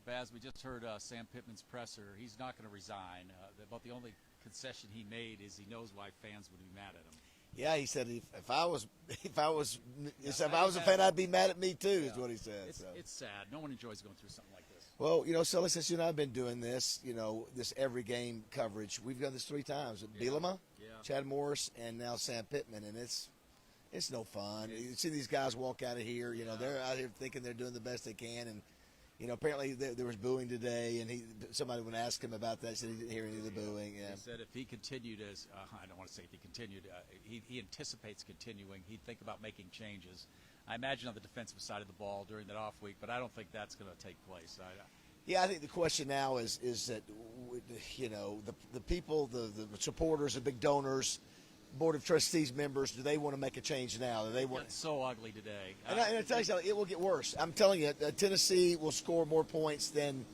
Bazz, we just heard Sam Pittman's presser. He's not going to resign. About the only concession he made is he knows why fans would be mad at him. Yeah, he said if I was a fan, I'd be mad at me too. Is what he said. It's sad. No one enjoys going through something like this. Well, Sully, since you and I have been doing this, this every game coverage, we've done this 3 times with Bielema, Chad Morris, and now Sam Pittman, and it's no fun. You see these guys walk out of here, they're out here thinking they're doing the best they can, and apparently there was booing today, and somebody would ask him about that. He said he didn't hear any of the booing. Yeah. He said if he continued as I don't want to say if he continued, he anticipates continuing. He'd think about making changes. I imagine on the defensive side of the ball during that off week, but I don't think that's going to take place. Yeah, I think the question now is that the people, the supporters, the big donors, Board of Trustees members, do they want to make a change now? Do they want? It's so ugly today. And I tell you something, it will get worse. I'm telling you, Tennessee will score more points than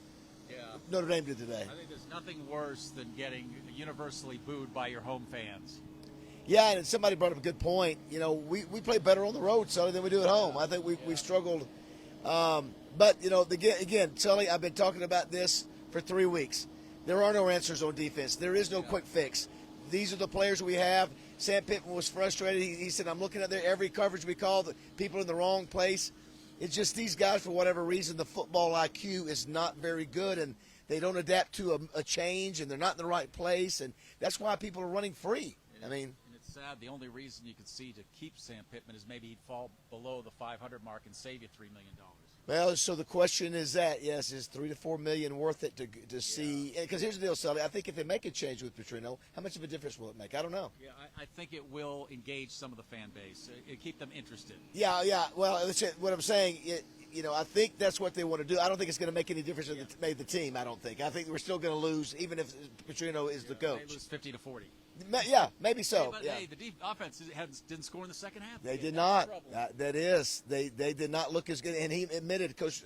Notre Dame did today. I think there's nothing worse than getting universally booed by your home fans. Yeah, and somebody brought up a good point. We play better on the road, Sully, than we do at home. I think we've struggled. But, again, Sully, I've been talking about this for 3 weeks. There are no answers on defense. There is no quick fix. These are the players we have. Sam Pittman was frustrated. He said, I'm looking at every coverage we call, the people in the wrong place. It's just these guys, for whatever reason, the football IQ is not very good, and they don't adapt to a change, and they're not in the right place, and that's why people are running free. And it's sad. The only reason you could see to keep Sam Pittman is maybe he'd fall below the 500 mark and save you $3 million. Well, so the question is is $3 to $4 million worth it to see? Because here's the deal, Sully. I think if they make a change with Petrino, how much of a difference will it make? I don't know. Yeah, I think it will engage some of the fan base. It keep them interested. Yeah. Well, what I'm saying, I think that's what they want to do. I don't think it's going to make any difference if they made the team. I don't think. I think we're still going to lose, even if Petrino is the coach. They lose 50 to 40. Yeah, maybe so. Hey, the offense didn't score in the second half. They did not. That is. They did not look as good. And he admitted, Coach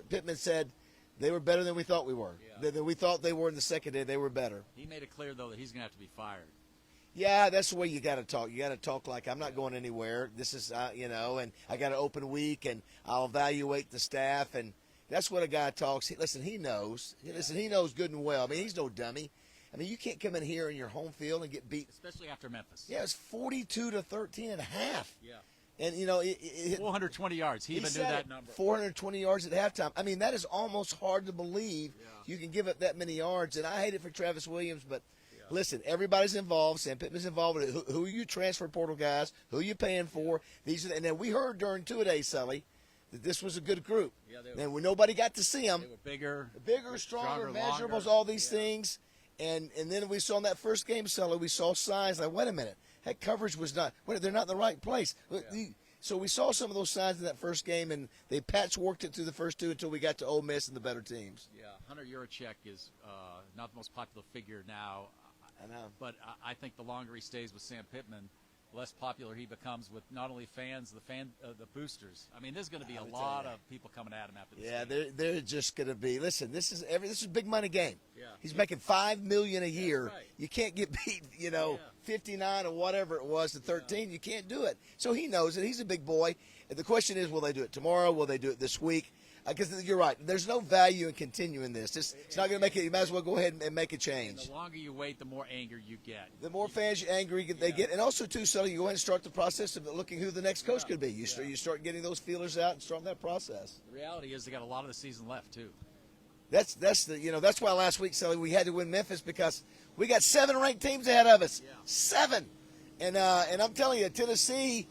Pittman said, they were better than we thought we were. Yeah. Than we thought they were in the second day. They were better. He made it clear, though, that he's going to have to be fired. Yeah, that's the way you got to talk. You got to talk like I'm not going anywhere. This is, and I got an open week, and I'll evaluate the staff. And that's what a guy talks. Listen, he knows. Listen, he knows good and well. I mean, he's no dummy. I mean, you can't come in here in your home field and get beat. Especially after Memphis. Yeah, it's 42 to 13 and a half. Yeah. And, 420 yards. He even knew that number. 420 yards at halftime. I mean, that is almost hard to believe you can give up that many yards. And I hate it for Travis Williams, but listen, everybody's involved. Sam Pittman's involved. Who are you transfer portal guys? Who are you paying for? And then we heard during two-a-days, Sully, that this was a good group. Yeah, and when nobody got to see them. They were bigger, stronger, measurables, all these things. And then we saw in that first game, Sully, we saw signs like, wait a minute, that coverage was not, they're not in the right place. Yeah. So we saw some of those signs in that first game, and they patchworked it through the first 2 until we got to Ole Miss and the better teams. Yeah, Hunter Yurachek is not the most popular figure now. I know. But I think the longer he stays with Sam Pittman, the less popular he becomes with not only fans, the boosters. I mean, there's going to be a lot of people coming at him after this. Yeah, game. they're just going to be. Listen, this is a big money game. Yeah. He's making $5 million a year. Right. You can't get beat, 59 or whatever it was to 13. Yeah. You can't do it. So he knows it. He's a big boy. And the question is, will they do it tomorrow? Will they do it this week? Because you're right. There's no value in continuing this. It's not going to make it. You might as well go ahead and make a change. And the longer you wait, the more anger you get. The more fans angry they get. And also, too, Sully, you go ahead and start the process of looking who the next coach could be. You start getting those feelers out and starting that process. The reality is they got a lot of the season left, too. That's why last week, Sully, we had to win Memphis because we got 7 ranked teams ahead of us. Yeah. 7. And I'm telling you, Tennessee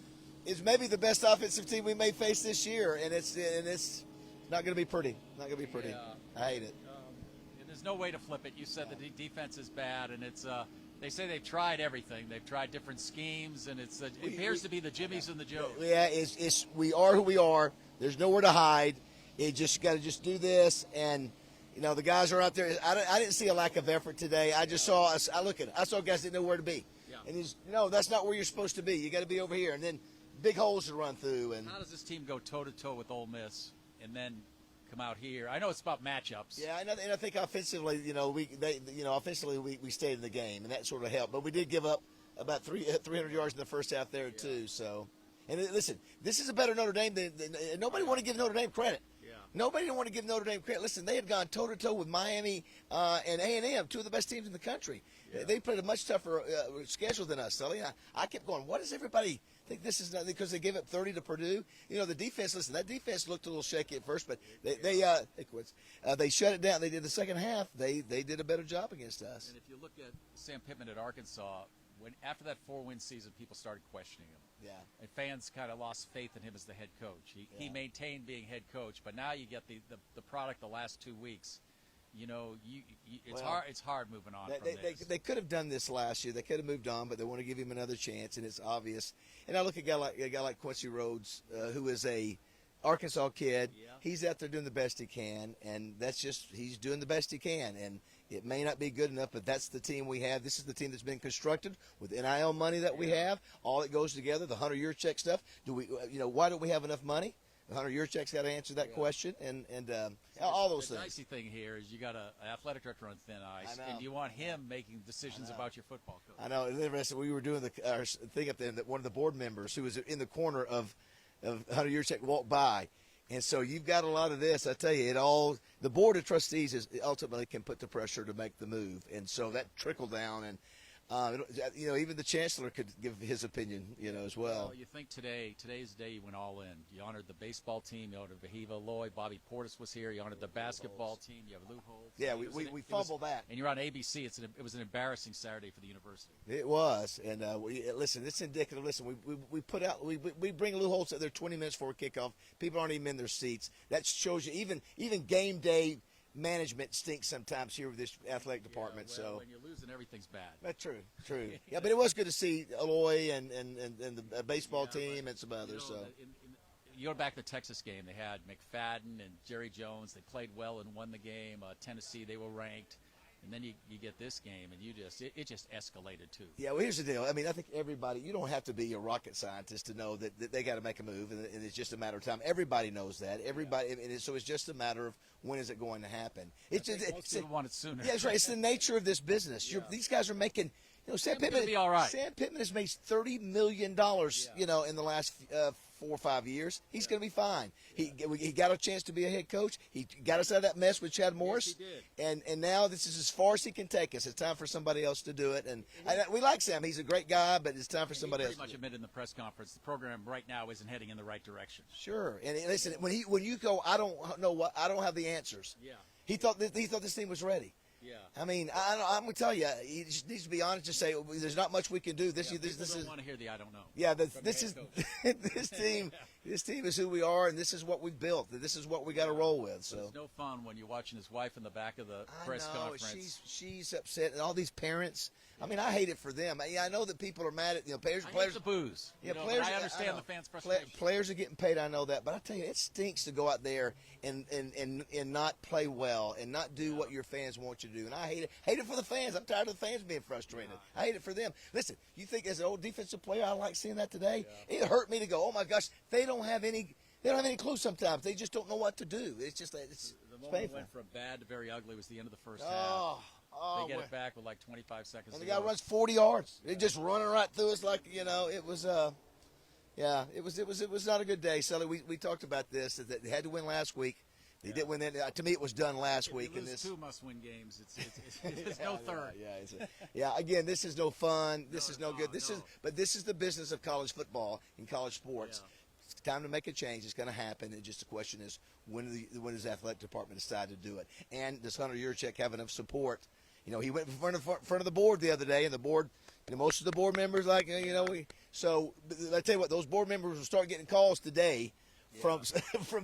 is maybe the best offensive team we may face this year, and it's not going to be pretty. Not going to be pretty. Yeah. I hate it. There's no way to flip it. You said the defense is bad, and it's they say they've tried everything. They've tried different schemes, and it appears to be the Jimmies and the Joes. Yeah, we are who we are. There's nowhere to hide. You just got to do this, and the guys are out there. I didn't see a lack of effort today. I just saw I saw guys that didn't know where to be. Yeah. And that's not where you're supposed to be. You got to be over here, and then big holes to run through. And how does this team go toe to toe with Ole Miss and then come out here? I know it's about matchups. Yeah, and I think offensively, offensively we stayed in the game, and that sort of helped. But we did give up about 300 yards in the first half there too. So, and listen, this is a better Notre Dame than nobody want to give Notre Dame credit. Yeah. Nobody didn't want to give Notre Dame credit. Listen, they had gone toe-to-toe with Miami and A&M, two of the best teams in the country. Yeah. They played a much tougher schedule than us, Sully. I kept going, what does everybody think this is? Because they gave up 30 to Purdue. You know, the defense, listen, that defense looked a little shaky at first, but they shut it down. They did the second half. They did a better job against us. And if you look at Sam Pittman at Arkansas, after that 4-win season, people started questioning him. Yeah. And fans kind of lost faith in him as the head coach. He maintained being head coach, but now you get the product the last 2 weeks. You know, it's hard moving on from this. They could have done this last year. They could have moved on, but they want to give him another chance, and it's obvious. And I look at a guy like Quincy Rhodes, who is a Arkansas kid. Yeah. He's out there doing the best he can, and he's doing the best he can. And it may not be good enough, but that's the team we have. This is the team that's been constructed with NIL money that we have. All it goes together. The Hunter Yurchek stuff. Why don't we have enough money? Hunter Yurchek's got to answer that question, and all those things. The dicey thing here is you got an athletic director on thin ice, and you want him making decisions about your football coach. I know. It's interesting. We were doing our thing up there, and one of the board members who was in the corner of Hunter Yurchek walked by. And so you've got a lot of this. I tell you, the board of trustees ultimately can put the pressure to make the move, and so that trickled down, and even the chancellor could give his opinion, as well. Well, you think today's the day you went all in. You honored the baseball team. You honored Vahiva Lloyd. Bobby Portis was here. You honored the basketball team. You have Lou Holtz. Yeah, we fumbled that. And you're on ABC. It was an embarrassing Saturday for the university. It was, and listen, it's indicative. Listen, we bring Lou Holtz out there 20 minutes before kickoff. People aren't even in their seats. That shows you even game day management stinks sometimes here with this athletic department. So when you're losing, everything's bad. That's true. Yeah, but it was good to see Aloy and the baseball team and some others. You go back to the Texas game. They had McFadden and Jerry Jones. They played well and won the game. Tennessee, they were ranked. And then you get this game, and it just escalated too. Yeah, well, here's the deal. I mean, I think everybody, you don't have to be a rocket scientist to know that they got to make a move, and it's just a matter of time. Everybody knows that. Everybody, so it's just a matter of when is it going to happen. Most people want it sooner. Yeah, that's right. It's the nature of this business. These guys are making. Sam Pittman be all right. Sam Pittman has made $30 million, in the last 4 or 5 years. He's going to be fine. He got a chance to be a head coach. He got us out of that mess with Chad Morris. Yes, he did. And now this is as far as he can take us. It's time for somebody else to do it. And we like Sam. He's a great guy, but it's time for somebody else. He pretty much admitted in the press conference the program right now isn't heading in the right direction. Sure. And listen, when you go, I don't know I don't have the answers. Yeah. He thought this team was ready. Yeah. I mean, I'm going to tell you, he just needs to be honest and say, there's not much we can do. This don't want to hear the I don't know. Yeah, this team is who we are, and this is what we've built. This is what we got to roll with. So it's no fun when you're watching his wife in the back of the press conference. She's upset, and all these parents. I mean, I hate it for them. I know that people are mad at players. I hate the booze. Yeah, players. I understand the fans' frustration. Players are getting paid. I know that, but I tell you, it stinks to go out there and not play well and not do what your fans want you to do. And I hate it. Hate it for the fans. I'm tired of the fans being frustrated. I hate it for them. Listen, you think as an old defensive player, I like seeing that today. Yeah. It hurt me to go, oh my gosh, they don't have any clue sometimes. They just don't know what to do. It's just it's moment painful. Went from bad to very ugly was the end of the first half. They get it back with like 25 seconds. And the guy runs 40 yards. They just running right through us like it was. It was not a good day, Sully. We talked about this. That they had to win last week. They did win. To me, it was done last week. You lose 2 must-win games. It's no third. Again, this is no fun. This is no good. But this is the business of college football and college sports. Yeah. It's time to make a change. It's going to happen. And just the question is, when does the athletic department decide to do it? And does Hunter Yurchek have enough support? He went in front of the board the other day, and the board, most of the board members So I tell you what, those board members will start getting calls today from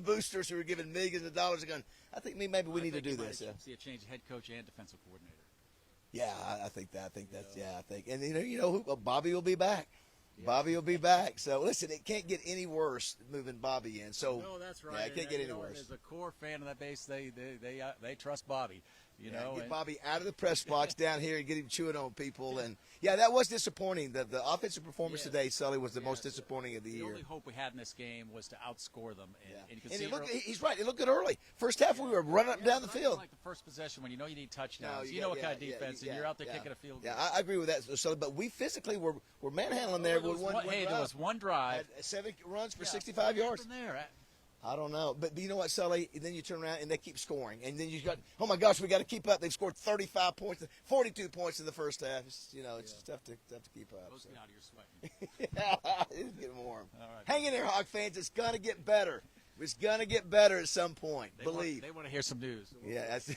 boosters who are giving millions of dollars. Going, I think maybe we need to do this. See a change of head coach and defensive coordinator. Yeah, I think that. I think that's I think, and Bobby will be back. Yeah. Bobby will be back. So listen, it can't get any worse moving Bobby in. So no, that's right. Yeah, it can't get any worse. As a core fan of that base, they trust Bobby. Get Bobby out of the press box down here and get him chewing on people. And that was disappointing. The offensive performance today, Sully, was the most disappointing of the year. The only hope we had in this game was to outscore them. He's right. It looked good early. First half, we were running up and down the field. Like the first possession, when you need touchdowns, what kind of defense, and you're out there kicking a field goal. Yeah, I agree with that, Sully. But we physically were manhandling there with one drive. There was one drive. Had 7 runs for 65 yards. There. I don't know. But you know what, Sully? And then you turn around and they keep scoring. And then you got, oh, my gosh, we got to keep up. They've scored 35 points, 42 points in the first half. It's, it's just tough to keep up. Supposed to be out of your sweat. Yeah, it's getting warm. All right. Hang in there, Hog fans. It's going to get better. It's going to get better at some point. Believe. They want to hear some news. Yeah, that's